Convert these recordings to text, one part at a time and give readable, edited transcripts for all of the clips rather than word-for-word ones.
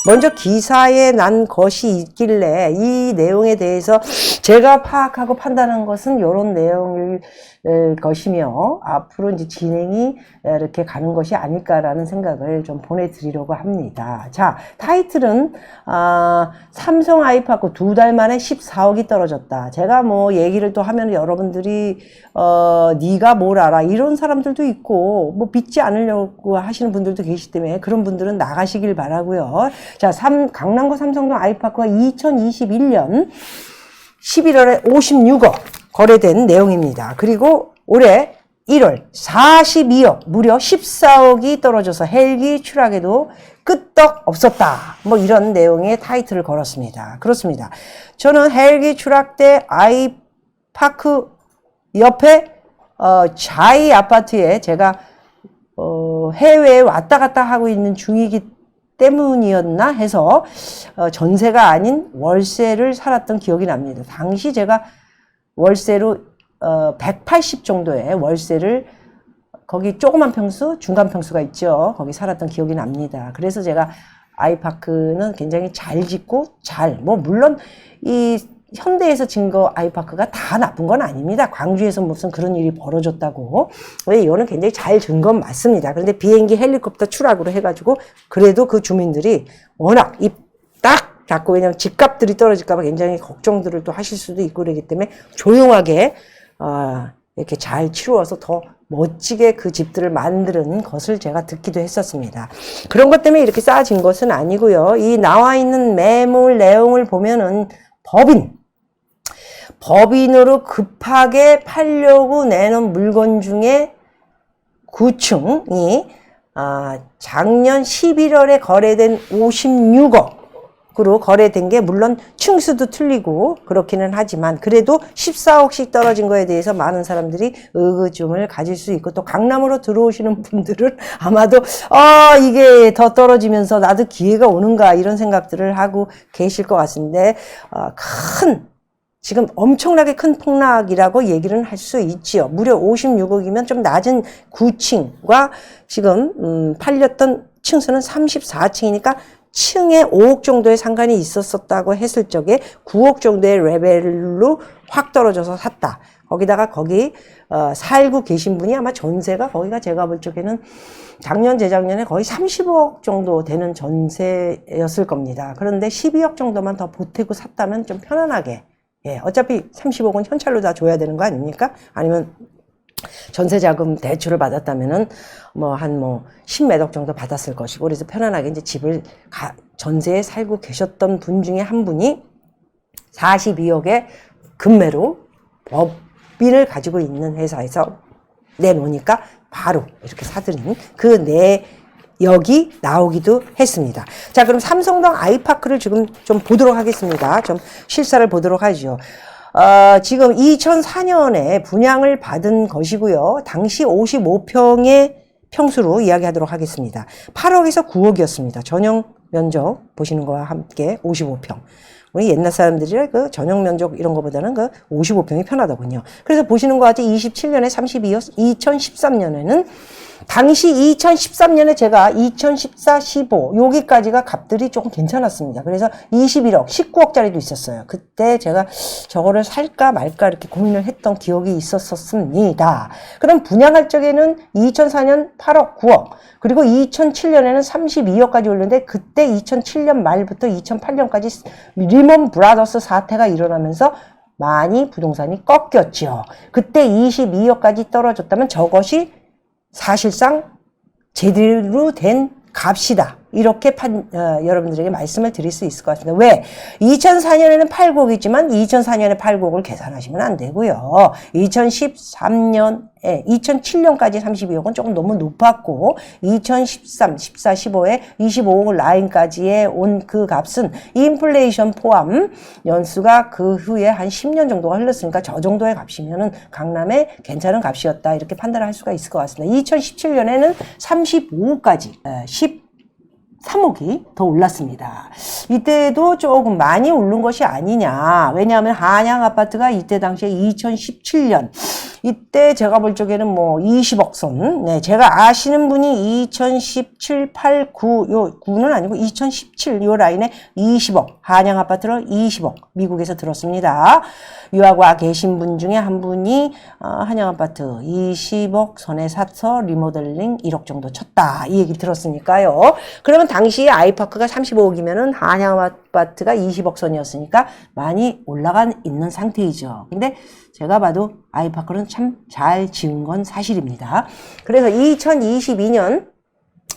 먼저 기사에 난 것이 있길래 이 내용에 대해서 제가 파악하고 판단한 것은 이런 내용일 것이며 앞으로 이제 진행이 이렇게 가는 것이 아닐까라는 생각을 좀 보내드리려고 합니다. 자, 타이틀은 삼성 아이파크 2달 만에 14억이 떨어졌다. 제가 뭐 얘기를 또 하면 여러분들이 네가 뭘 알아 이런 사람들도 있고 뭐 믿지 않으려고 하시는 분들도 계시기 때문에 그런 분들은 나가시길 바라고요. 자, 강남구 삼성동 아이파크가 2021년 11월에 56억 거래된 내용입니다. 그리고 올해 1월 42억, 무려 14억이 떨어져서 헬기 추락에도 끄떡 없었다. 뭐 이런 내용의 타이틀을 걸었습니다. 그렇습니다. 저는 헬기 추락 때 아이파크 옆에 자이 아파트에 제가 해외에 왔다 갔다 하고 있는 중이기 때문이었나 해서 전세가 아닌 월세를 살았던 기억이 납니다. 당시 제가 월세로 180 정도의 월세를 거기 조그만 평수, 중간 평수가 있죠. 거기 살았던 기억이 납니다. 그래서 제가 아이파크는 굉장히 잘 짓고 뭐 물론 이 현대에서 진 거 아이파크가 다 나쁜 건 아닙니다. 광주에서 무슨 그런 일이 벌어졌다고. 이거는 굉장히 잘 진 건 맞습니다. 그런데 비행기 헬리콥터 추락으로 해가지고 그래도 그 주민들이 워낙 입 딱 닫고 왜냐면 집값들이 떨어질까봐 굉장히 걱정들을 또 하실 수도 있고 그러기 때문에 조용하게 이렇게 잘 치루어서 더 멋지게 그 집들을 만드는 것을 제가 듣기도 했었습니다. 그런 것 때문에 이렇게 쌓아진 것은 아니고요. 이 나와 있는 매물 내용을 보면은 법인으로 급하게 팔려고 내놓은 물건 중에 9층이 작년 11월에 거래된 56억으로 거래된 게 물론 층수도 틀리고 그렇기는 하지만 그래도 14억씩 떨어진 거에 대해서 많은 사람들이 의구심을 가질 수 있고 또 강남으로 들어오시는 분들은 아마도 이게 더 떨어지면서 나도 기회가 오는가 이런 생각들을 하고 계실 것 같은데 지금 엄청나게 큰 폭락이라고 얘기는 할 수 있지요. 무려 56억이면 좀 낮은 9층과 지금 팔렸던 층수는 34층이니까 층에 5억 정도의 상관이 있었다고 했을 적에 9억 정도의 레벨로 확 떨어져서 샀다. 거기다가 거기 살고 계신 분이 아마 전세가 거기가 제가 볼 적에는 작년 재작년에 거의 30억 정도 되는 전세였을 겁니다. 그런데 12억 정도만 더 보태고 샀다면 좀 편안하게 어차피 30억은 현찰로 다 줘야 되는 거 아닙니까? 아니면 전세자금 대출을 받았다면은 한 10몇억 정도 받았을 것이고 그래서 편안하게 이제 집을 전세에 살고 계셨던 분 중에 한 분이 42억의 금매로 법인을 가지고 있는 회사에서 내놓으니까 바로 이렇게 사들인 그 내역이 나오기도 했습니다. 자, 그럼 삼성동 아이파크를 지금 좀 보도록 하겠습니다. 좀 실사를 보도록 하죠. 지금 2004년에 분양을 받은 것이고요. 당시 55평의 평수로 이야기하도록 하겠습니다. 8억에서 9억이었습니다. 전용 면적 보시는 거와 함께 55평. 우리 옛날 사람들이 그 전용 면적 이런 거보다는 그 55평이 편하더군요. 그래서 보시는 것 같이 27년에 32억, 2013년에는 당시 2013년에 제가 2014, 15 여기까지가 값들이 조금 괜찮았습니다. 그래서 21억, 19억짜리도 있었어요. 그때 제가 저거를 살까 말까 이렇게 고민을 했던 기억이 있었습니다. 그럼 분양할 적에는 2004년 8억, 9억 그리고 2007년에는 32억까지 올렸는데 그때 2007년 말부터 2008년까지 리먼 브라더스 사태가 일어나면서 많이 부동산이 꺾였죠. 그때 22억까지 떨어졌다면 저것이 사실상 제대로 된 값이다. 이렇게 여러분들에게 말씀을 드릴 수 있을 것 같습니다. 왜? 2004년에는 8곡이지만 2004년에 8곡을 계산하시면 안 되고요. 2013년에 2007년까지 32억은 조금 너무 높았고 2013, 14, 15에 25억 라인까지의 온 그 값은 인플레이션 포함 연수가 그 후에 한 10년 정도가 흘렀으니까 저 정도의 값이면은 강남에 괜찮은 값이었다. 이렇게 판단을 할 수가 있을 것 같습니다. 2017년에는 35억까지 13억이 더 올랐습니다. 이때도 조금 많이 오른 것이 아니냐. 왜냐하면 한양 아파트가 이때 당시에 2017년 이때 제가 볼 적에는 뭐 20억 선. 네, 제가 아시는 분이 2017, 8, 9, 요 9는 아니고 2017 요 라인에 20억. 한양 아파트를 20억 미국에서 들었습니다. 유학 와 계신 분 중에 한 분이 한양 아파트 20억 선에 사서 리모델링 1억 정도 쳤다. 이 얘기 들었으니까요. 그러면 당시 아이파크가 35억이면은 한양 아파트가 20억 선이었으니까 많이 올라가 있는 상태이죠. 근데 제가 봐도 아이파크는 참 잘 지은 건 사실입니다. 그래서 2022년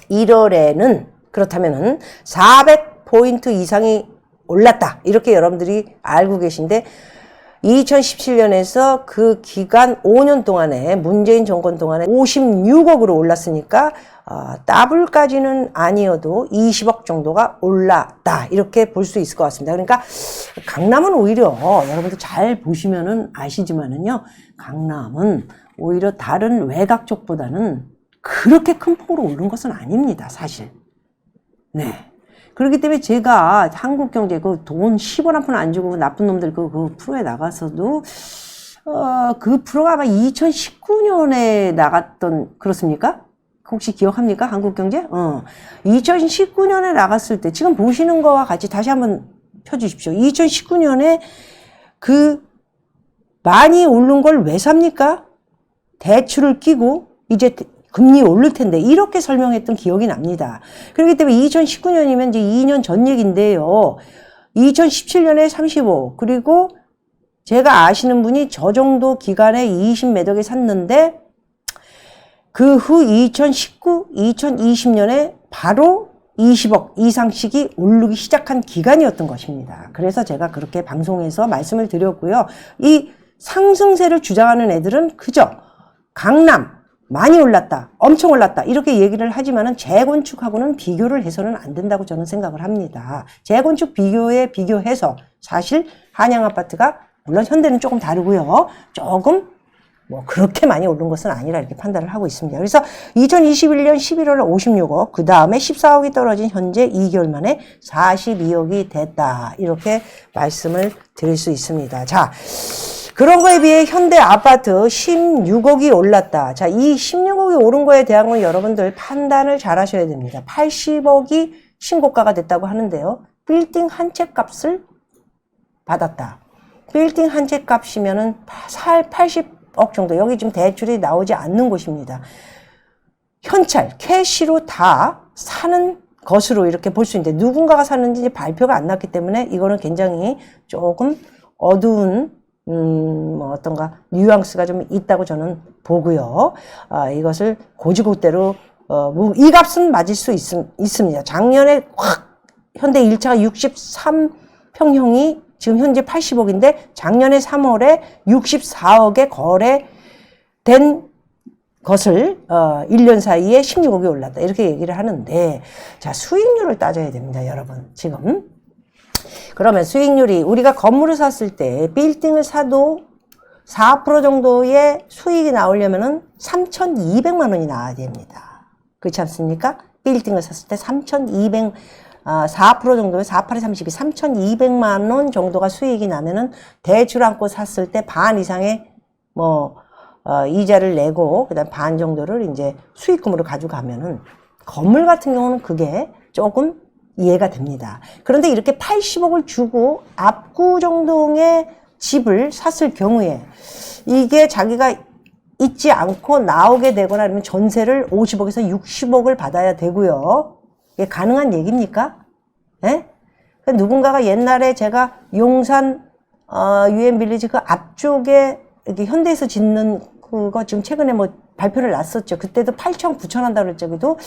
1월에는 그렇다면은 400포인트 이상이 올랐다. 이렇게 여러분들이 알고 계신데 2017년에서 그 기간 5년 동안에 문재인 정권 동안에 56억으로 올랐으니까 더블까지는 아니어도 20억 정도가 올랐다. 이렇게 볼 수 있을 것 같습니다. 그러니까 강남은 오히려 여러분들 잘 보시면은 아시지만은요. 강남은 오히려 다른 외곽 쪽보다는 그렇게 큰 폭으로 오른 것은 아닙니다. 사실. 네. 그렇기 때문에 제가 한국경제 그 돈 10원 한 푼 안 주고 나쁜 놈들 그 프로에 나가서도 그 프로가 아마 2019년에 나갔던 그렇습니까? 혹시 기억합니까? 한국경제? 2019년에 나갔을 때 지금 보시는 거와 같이 다시 한번 펴주십시오. 2019년에 그 많이 오른 걸 왜 삽니까? 대출을 끼고 이제 금리 오를 텐데 이렇게 설명했던 기억이 납니다. 그렇기 때문에 2019년이면 이제 2년 전 얘기인데요. 2017년에 35 그리고 제가 아시는 분이 저 정도 기간에 20몇 억에 샀는데 그 후 2019, 2020년에 바로 20억 이상씩이 오르기 시작한 기간이었던 것입니다. 그래서 제가 그렇게 방송에서 말씀을 드렸고요. 이 상승세를 주장하는 애들은 그저 강남 많이 올랐다, 엄청 올랐다 이렇게 얘기를 하지만은 재건축하고는 비교를 해서는 안 된다고 저는 생각을 합니다. 재건축 비교해서 사실 한양 아파트가 물론 현대는 조금 다르고요. 조금 뭐 그렇게 많이 오른 것은 아니라 이렇게 판단을 하고 있습니다. 그래서 2021년 11월에 56억, 그 다음에 14억이 떨어진 현재 2개월 만에 42억이 됐다. 이렇게 말씀을 드릴 수 있습니다. 자, 그런 거에 비해 현대 아파트 16억이 올랐다. 자, 이 16억이 오른 거에 대한 건 여러분들 판단을 잘 하셔야 됩니다. 80억이 신고가가 됐다고 하는데요. 빌딩 한 채 값을 받았다. 빌딩 한 채 값이면은 80억 정도. 여기 지금 대출이 나오지 않는 곳입니다. 현찰, 캐시로 다 사는 것으로 이렇게 볼 수 있는데 누군가가 샀는지 발표가 안 났기 때문에 이거는 굉장히 조금 어두운 어떤가 뉘앙스가 좀 있다고 저는 보고요. 이것을 고지고대로 이 값은 맞을 수 있습니다. 작년에 확 현대 1차가 63평형이 지금 현재 80억인데 작년에 3월에 64억에 거래된 것을 1년 사이에 16억이 올랐다. 이렇게 얘기를 하는데 자, 수익률을 따져야 됩니다. 여러분. 지금 그러면 수익률이 우리가 건물을 샀을 때 빌딩을 사도 4% 정도의 수익이 나오려면은 3,200만 원이 나와야 됩니다. 그렇지 않습니까? 빌딩을 샀을 때 4% 정도면 4, 8에 32, 3,200만 원 정도가 수익이 나면은 대출 안고 샀을 때 반 이상의 이자를 내고 그다음 반 정도를 이제 수익금으로 가져가면은 건물 같은 경우는 그게 조금 이해가 됩니다. 그런데 이렇게 80억을 주고 압구정동의 집을 샀을 경우에 이게 자기가 있지 않고 나오게 되거나 아니면 전세를 50억에서 60억을 받아야 되고요. 이게 가능한 얘기입니까? 예? 누군가가 옛날에 제가 용산 유엔빌리지 그 앞쪽에 이렇게 현대에서 짓는 그거 지금 최근에 뭐 발표를 났었죠. 그때도 8천, 9천 한다고 그랬죠. 그래도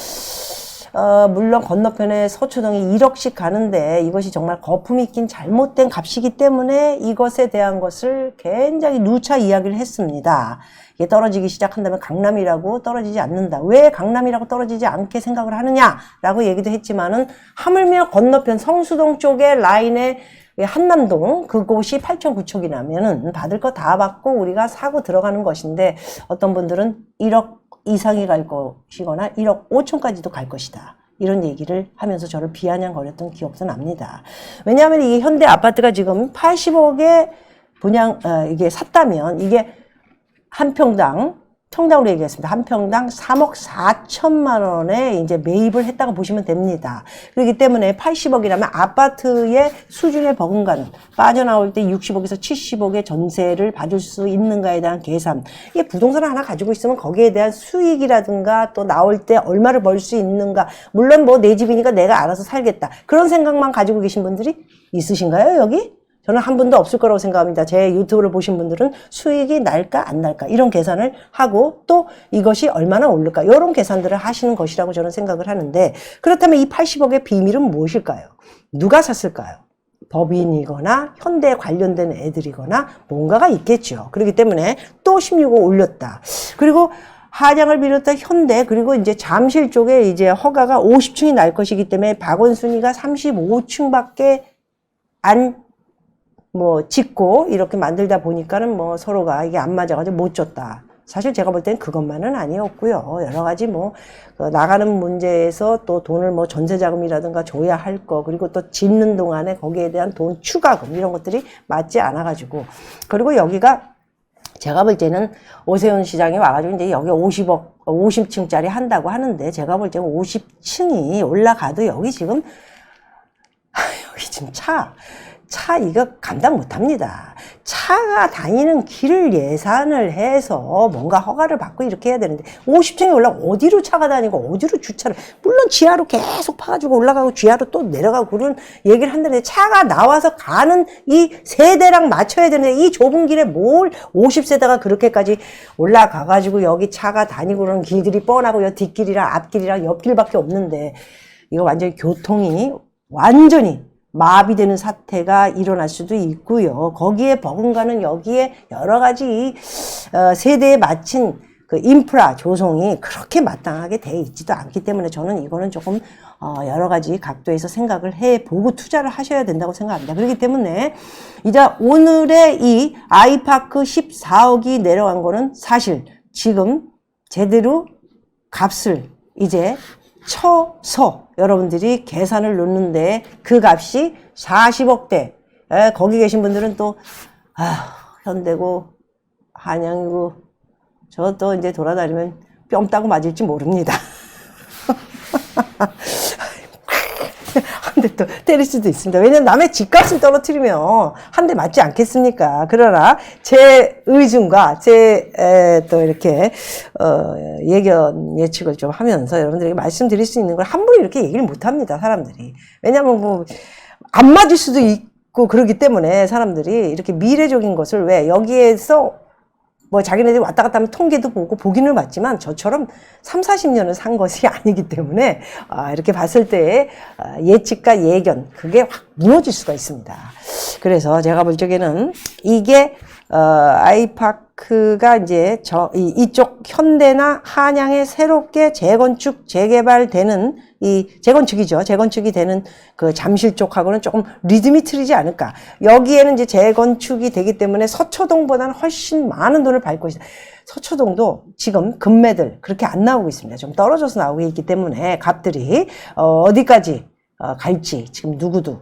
물론 건너편에 서초동이 1억씩 가는데 이것이 정말 거품이 낀 잘못된 값이기 때문에 이것에 대한 것을 굉장히 누차 이야기를 했습니다. 이게 떨어지기 시작한다면 강남이라고 떨어지지 않는다. 왜 강남이라고 떨어지지 않게 생각을 하느냐라고 얘기도 했지만은 하물며 건너편 성수동 쪽에 라인에 한남동 그곳이 8천 9천이 나면은 받을 거 다 받고 우리가 사고 들어가는 것인데 어떤 분들은 1억 이상이 갈 것이거나 1억 5천까지도 갈 것이다. 이런 얘기를 하면서 저를 비아냥거렸던 기억도 납니다. 왜냐하면 이게 현대 아파트가 지금 80억에 이게 샀다면 이게 한 평당, 평당으로 얘기했습니다. 한 평당 3억 4천만 원에 이제 매입을 했다고 보시면 됩니다. 그렇기 때문에 80억이라면 아파트의 수준의 버금가는 빠져나올 때 60억에서 70억의 전세를 받을 수 있는가에 대한 계산. 이게 부동산을 하나 가지고 있으면 거기에 대한 수익이라든가 또 나올 때 얼마를 벌 수 있는가. 물론 뭐 내 집이니까 내가 알아서 살겠다. 그런 생각만 가지고 계신 분들이 있으신가요, 여기? 저는 한 분도 없을 거라고 생각합니다. 제 유튜브를 보신 분들은 수익이 날까 안 날까 이런 계산을 하고 또 이것이 얼마나 오를까 이런 계산들을 하시는 것이라고 저는 생각을 하는데, 그렇다면 이 80억의 비밀은 무엇일까요? 누가 샀을까요? 법인이거나 현대에 관련된 애들이거나 뭔가가 있겠죠. 그렇기 때문에 또 16억 올렸다. 그리고 한양을 비롯한 현대 그리고 이제 잠실 쪽에 이제 허가가 50층이 날 것이기 때문에 박원순이가 35층밖에 안 짓고 이렇게 만들다 보니까는 서로가 이게 안 맞아가지고 못 줬다. 사실 제가 볼 땐 그것만은 아니었고요. 여러 가지 나가는 문제에서 또 돈을 전세 자금이라든가 줘야 할 거, 그리고 또 짓는 동안에 거기에 대한 돈 추가금 이런 것들이 맞지 않아가지고. 그리고 여기가 제가 볼 때는 오세훈 시장이 와가지고 이제 여기 50층짜리 한다고 하는데, 제가 볼 때는 50층이 올라가도 여기 지금 차 이거 감당 못합니다. 차가 다니는 길을 예산을 해서 뭔가 허가를 받고 이렇게 해야 되는데 50층에 올라가 어디로 차가 다니고 어디로 주차를, 물론 지하로 계속 파가지고 올라가고 지하로 또 내려가고 그런 얘기를 한다는데, 차가 나와서 가는 이 세대랑 맞춰야 되는데 이 좁은 길에 뭘 50세대가 그렇게까지 올라가가지고 여기 차가 다니고 그런 길들이 뻔하고 요 뒷길이랑 앞길이랑 옆길밖에 없는데 이거 완전히 교통이 완전히 마비되는 사태가 일어날 수도 있고요. 거기에 버금가는 여기에 여러 가지 세대에 맞춘 그 인프라 조성이 그렇게 마땅하게 돼 있지도 않기 때문에 저는 이거는 조금 여러 가지 각도에서 생각을 해보고 투자를 하셔야 된다고 생각합니다. 그렇기 때문에 이제 오늘의 이 아이파크 14억이 내려간 거는 사실 지금 제대로 값을 이제 쳐서 여러분들이 계산을 놓는데 그 값이 40억대. 거기 계신 분들은 또 현대고 한양이고 저 또 이제 돌아다니면 뺨 따고 맞을지 모릅니다. 한 대 또 때릴 수도 있습니다. 왜냐면 남의 집값을 떨어뜨리면 한 대 맞지 않겠습니까? 그러나 제 의중과 제 또 이렇게 예견 예측을 좀 하면서 여러분들에게 말씀드릴 수 있는 걸 함부로 이렇게 얘기를 못 합니다, 사람들이. 왜냐면 안 맞을 수도 있고 그러기 때문에 사람들이 이렇게 미래적인 것을, 왜 여기에서 자기네들이 왔다 갔다 하면 통계도 보고 보기는 봤지만 저처럼 3, 40년을 산 것이 아니기 때문에 이렇게 봤을 때 예측과 예견 그게 확 무너질 수가 있습니다. 그래서 제가 볼 적에는 이게 아이파크가 이제 이쪽 현대나 한양에 새롭게 재건축 재개발되는 이 재건축이죠. 재건축이 되는 그 잠실 쪽하고는 조금 리듬이 틀리지 않을까. 여기에는 이제 재건축이 되기 때문에 서초동보다는 훨씬 많은 돈을 발 것이다. 서초동도 지금 금매들 그렇게 안 나오고 있습니다. 좀 떨어져서 나오고 있기 때문에 값들이 어디까지 갈지 지금 누구도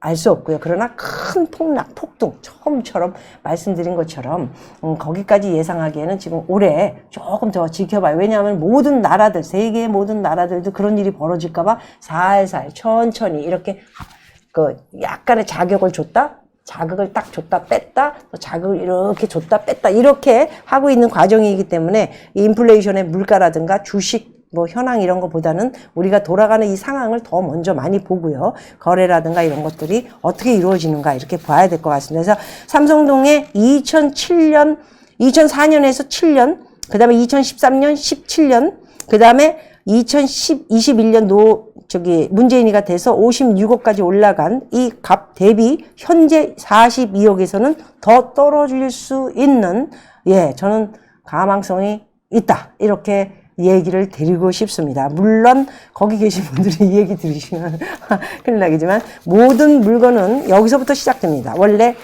알 수 없고요. 그러나 큰 폭락, 폭등, 처음처럼 말씀드린 것처럼 거기까지 예상하기에는 지금 올해 조금 더 지켜봐요. 왜냐하면 모든 나라들, 세계의 모든 나라들도 그런 일이 벌어질까 봐 살살 천천히 이렇게 약간의 자격을 줬다, 자극을 딱 줬다 뺐다, 또 자극을 이렇게 줬다 뺐다 이렇게 하고 있는 과정이기 때문에 인플레이션의 물가라든가 주식 현황 이런 것보다는 우리가 돌아가는 이 상황을 더 먼저 많이 보고요. 거래라든가 이런 것들이 어떻게 이루어지는가 이렇게 봐야 될 것 같습니다. 그래서 삼성동에 2004년에서 7년, 그 다음에 2013년, 17년, 그 다음에 2021년 문재인이가 돼서 56억까지 올라간 이 값 대비 현재 42억에서는 더 떨어질 수 있는, 저는 가망성이 있다. 이렇게 얘기를 드리고 싶습니다. 물론 거기 계신 분들이 이 얘기 들으시면 큰일 나겠지만 모든 물건은 여기서부터 시작됩니다. 원래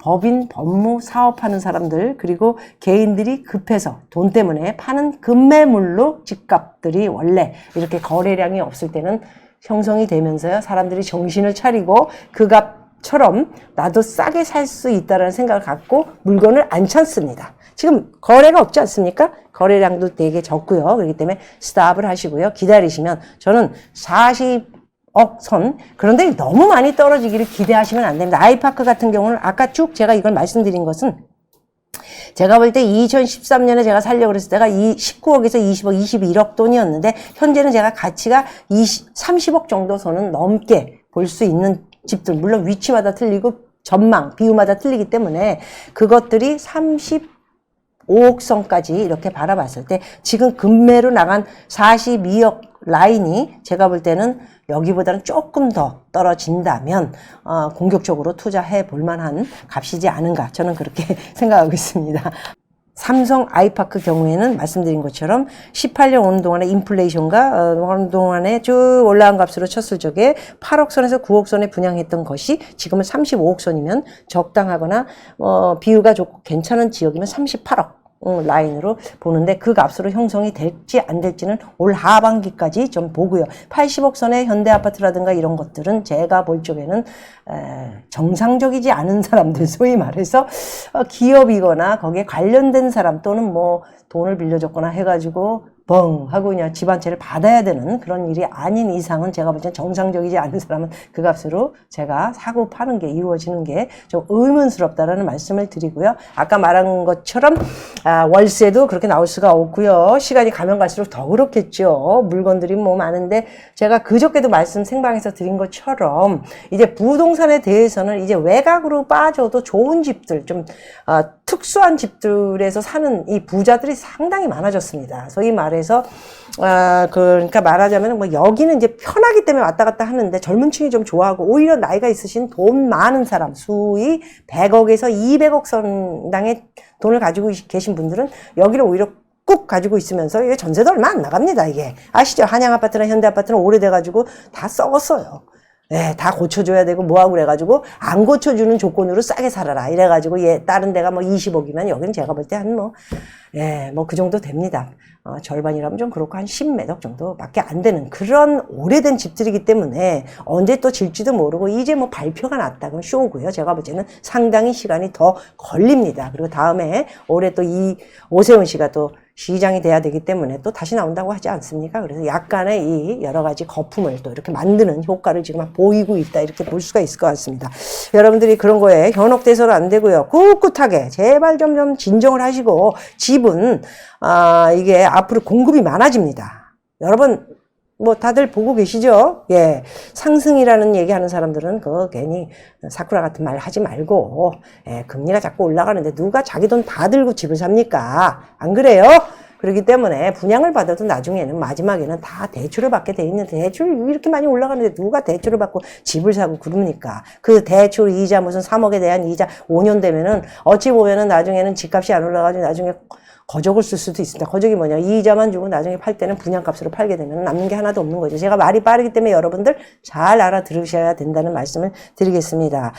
법인, 법무, 사업하는 사람들 그리고 개인들이 급해서 돈 때문에 파는 급매물로 집값들이 원래 이렇게 거래량이 없을 때는 형성이 되면서요. 사람들이 정신을 차리고 그 값 처럼 나도 싸게 살 수 있다는 생각을 갖고 물건을 안 찾습니다. 지금 거래가 없지 않습니까? 거래량도 되게 적고요. 그렇기 때문에 스탑을 하시고요. 기다리시면 저는 40억 선, 그런데 너무 많이 떨어지기를 기대하시면 안 됩니다. 아이파크 같은 경우는 아까 쭉 제가 이걸 말씀드린 것은 제가 볼 때 2013년에 제가 살려고 그랬을 때가 19억에서 20억, 21억 돈이었는데 현재는 제가 가치가 30억 정도 선은 넘게 볼 수 있는 집들, 물론 위치마다 틀리고 전망, 비율마다 틀리기 때문에 그것들이 35억 선까지 이렇게 바라봤을 때 지금 급매로 나간 42억 라인이 제가 볼 때는 여기보다는 조금 더 떨어진다면 공격적으로 투자해 볼 만한 값이지 않은가, 저는 그렇게 생각하고 있습니다. 삼성 아이파크 경우에는 말씀드린 것처럼 18년 오는 동안에 인플레이션과 오는 동안에 쭉 올라간 값으로 쳤을 적에 8억 선에서 9억 선에 분양했던 것이 지금은 35억 선이면 적당하거나 비유가 좋고 괜찮은 지역이면 38억 라인으로 보는데 그 값으로 형성이 될지 안 될지는 올 하반기까지 좀 보고요. 80억 선의 현대아파트라든가 이런 것들은 제가 볼 적에는 정상적이지 않은 사람들, 소위 말해서 기업이거나 거기에 관련된 사람 또는 뭐 돈을 빌려줬거나 해가지고 뻥 하고 그냥 집 한 채를 받아야 되는 그런 일이 아닌 이상은 제가 볼 땐 정상적이지 않은 사람은 그 값으로 제가 사고 파는 게 이루어지는 게 좀 의문스럽다라는 말씀을 드리고요. 아까 말한 것처럼 월세도 그렇게 나올 수가 없고요. 시간이 가면 갈수록 더 그렇겠죠. 물건들이 뭐 많은데 제가 그저께도 말씀 생방에서 드린 것처럼 이제 부동산에 대해서는 이제 외곽으로 빠져도 좋은 집들, 좀 특수한 집들에서 사는 이 부자들이 상당히 많아졌습니다. 소위 말해서 그러니까 말하자면 뭐 여기는 이제 편하기 때문에 왔다 갔다 하는데 젊은 층이 좀 좋아하고 오히려 나이가 있으신 돈 많은 사람, 수의 100억에서 200억 선당의 돈을 가지고 계신 분들은 여기를 오히려 꾹 가지고 있으면서 이게 전세도 얼마 안 나갑니다. 이게 아시죠? 한양 아파트나 현대 아파트는 오래돼가지고 다 썩었어요. 네, 다 고쳐줘야 되고 뭐하고 그래가지고 안 고쳐주는 조건으로 싸게 살아라 이래가지고 다른 데가 뭐 20억이면 여기는 제가 볼 때 한 뭐 그 정도 됩니다. 절반이라면 좀 그렇고 한 10몇 억 정도밖에 안 되는 그런 오래된 집들이기 때문에 언제 또 질지도 모르고 이제 뭐 발표가 났다 그럼 쇼고요. 제가 볼 때는 상당히 시간이 더 걸립니다. 그리고 다음에 올해 또 오세훈 씨가 또 시장이 돼야 되기 때문에 또 다시 나온다고 하지 않습니까? 그래서 약간의 이 여러 가지 거품을 또 이렇게 만드는 효과를 지금 보이고 있다 이렇게 볼 수가 있을 것 같습니다. 여러분들이 그런 거에 현혹돼서는 안 되고요. 꿋꿋하게 제발 좀 진정을 하시고 집은 이게 앞으로 공급이 많아집니다. 여러분 뭐 다들 보고 계시죠? 예. 상승이라는 얘기하는 사람들은 괜히 사쿠라 같은 말 하지 말고 금리가 자꾸 올라가는데 누가 자기 돈 다 들고 집을 삽니까? 안 그래요? 그렇기 때문에 분양을 받아도 나중에는 마지막에는 다 대출을 받게 돼 있는데 대출 이렇게 많이 올라가는데 누가 대출을 받고 집을 사고 그럽니까? 그 대출 이자 무슨 3억에 대한 이자 5년 되면은 어찌 보면은 나중에는 집값이 안 올라가지고 나중에 거적을 쓸 수도 있습니다. 거적이 뭐냐? 이자만 주고 나중에 팔 때는 분양값으로 팔게 되면 남는 게 하나도 없는 거죠. 제가 말이 빠르기 때문에 여러분들 잘 알아들으셔야 된다는 말씀을 드리겠습니다.